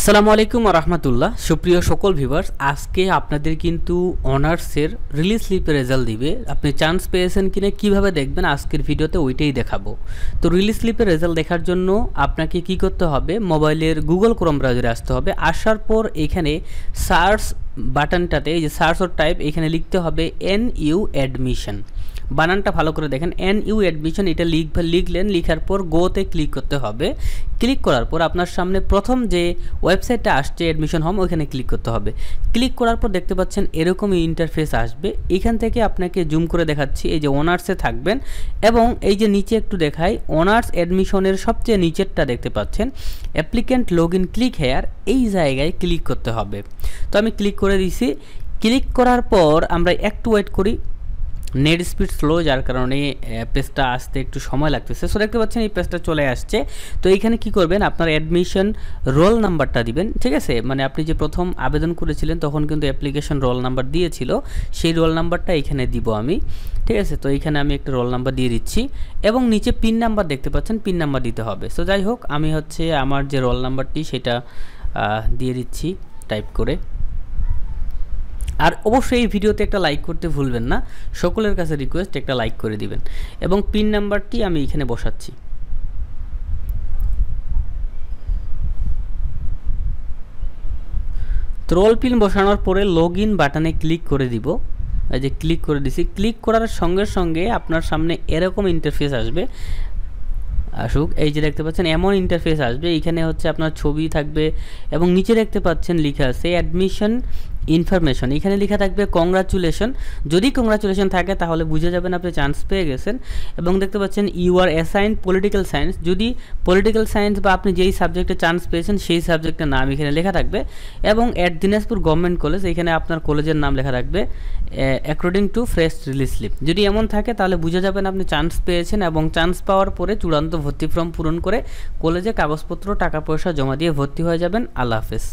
আসসালামু আলাইকুম ওয়া রাহমাতুল্লাহ। সুপ্রিয় সকল ভিউয়ার্স, আজকে আপনাদের কিন্তু অনার্সের রিলিজ স্লিপের রেজাল্ট দিবে। আপনি চান্স পেয়েছেন কিনা কিভাবে দেখবেন আজকের ভিডিওতে ওইটাই দেখাবো। তো রিলিজ স্লিপের রেজাল্ট দেখার জন্য আপনাকে কি করতে হবে, মোবাইলের গুগল ক্রোম ব্রাউজারে আসতে হবে। আসার পর এখানে সার্চ বাটনটাতে এই যে সার্চ অর টাইপ, এখানে লিখতে হবে NU অ্যাডমিশন। বানানটা ভালো করে দেখেন, NU অ্যাডমিশন। এটা লিখলেন, লিখার পর গোতে ক্লিক করতে হবে। ক্লিক করার পর আপনার সামনে প্রথম যে ওয়েবসাইটটা আসছে অ্যাডমিশন হোম, ওইখানে ক্লিক করতে হবে। ক্লিক করার পর দেখতে পাচ্ছেন এরকমই ইন্টারফেস আসবে। এখান থেকে আপনাকে জুম করে দেখাচ্ছি, এই যে অনার্সে থাকবেন এবং এই যে নিচে একটু দেখাই, অনার্স অ্যাডমিশনের সবচেয়ে নিচেরটা দেখতে পাচ্ছেন applicant log in click here, এই জায়গায় ক্লিক করতে হবে। তো আমি ক্লিক করে দিছি। ক্লিক করার পর আমরা একটু ওয়েট করি, নেট স্পিড স্লো, যার কারণে পেজটা আসতে একটু সময় লাগতেছে। সো দেখতে পাচ্ছেন এই পেজটা চলে আসছে। তো এইখানে কি করবেন, আপনার অ্যাডমিশন রোল নাম্বারটা দিবেন, ঠিক আছে? মানে আপনি যে প্রথম আবেদন করেছিলেন তখন কিন্তু অ্যাপ্লিকেশন রোল নাম্বার দিয়েছিল, সেই রোল নাম্বারটা এখানে দিব আমি, ঠিক আছে? তো এইখানে আমি একটা রোল নাম্বার দিয়ে দিচ্ছি এবং নিচে পিন নাম্বার দেখতে পাচ্ছেন, পিন নাম্বার দিতে হবে। সো যাই হোক, আমি আমার যে রোল নাম্বারটি সেটা দিয়ে দিচ্ছি টাইপ করে। আর অবশ্যই এই ভিডিওতে একটা লাইক করতে ভুলবেন না, সকলের কাছে রিকোয়েস্ট একটা লাইক করে দিবেন এবং পিন নাম্বারটি আমি এখানে বসাচ্ছি। তো রোল পিন বসানোর পরে লগ ইন বাটনে ক্লিক করে দিব। এই যে ক্লিক করে দিছি। ক্লিক করার সঙ্গে সঙ্গে আপনার সামনে এরকম ইন্টারফেস আসবে। এই যে দেখতে পাচ্ছেন এমন ইন্টারফেস আসবে। এইখানে আপনার ছবি থাকবে এবং নিচে দেখতে পাচ্ছেন লেখা আছে অ্যাডমিশন ইনফরমেশন। এখানে লেখা থাকবে কংগ্রাচুলেশন। যদি কংগ্রাচুলেশন থাকে তাহলে বুঝে যাবেন আপনি চান্স পেয়ে গেছেন। এবং দেখতে পাচ্ছেন you are assigned political science. যদি পলিটিক্যাল সায়েন্স বা আপনি যেই সাবজেক্টে চান্স পেয়েছেন সেই সাবজেক্টের নাম এখানে লেখা থাকবে। এবং অ্যাট দিনাজপুর গভর্নমেন্ট কলেজ, এখানে আপনার কলেজের নাম লেখা থাকবে according to fresh release slip. যদি এমন থাকে তাহলে বুঝে যাবেন আপনি চান্স পেয়েছেন এবং চান্স পাওয়ার পরে চূড়ান্ত ভর্তি ফর্ম পূরণ করে কলেজে কাগজপত্র টাকা পয়সা জমা দিয়ে ভর্তি হয়ে যাবেন। আল্লাহ হাফেজ।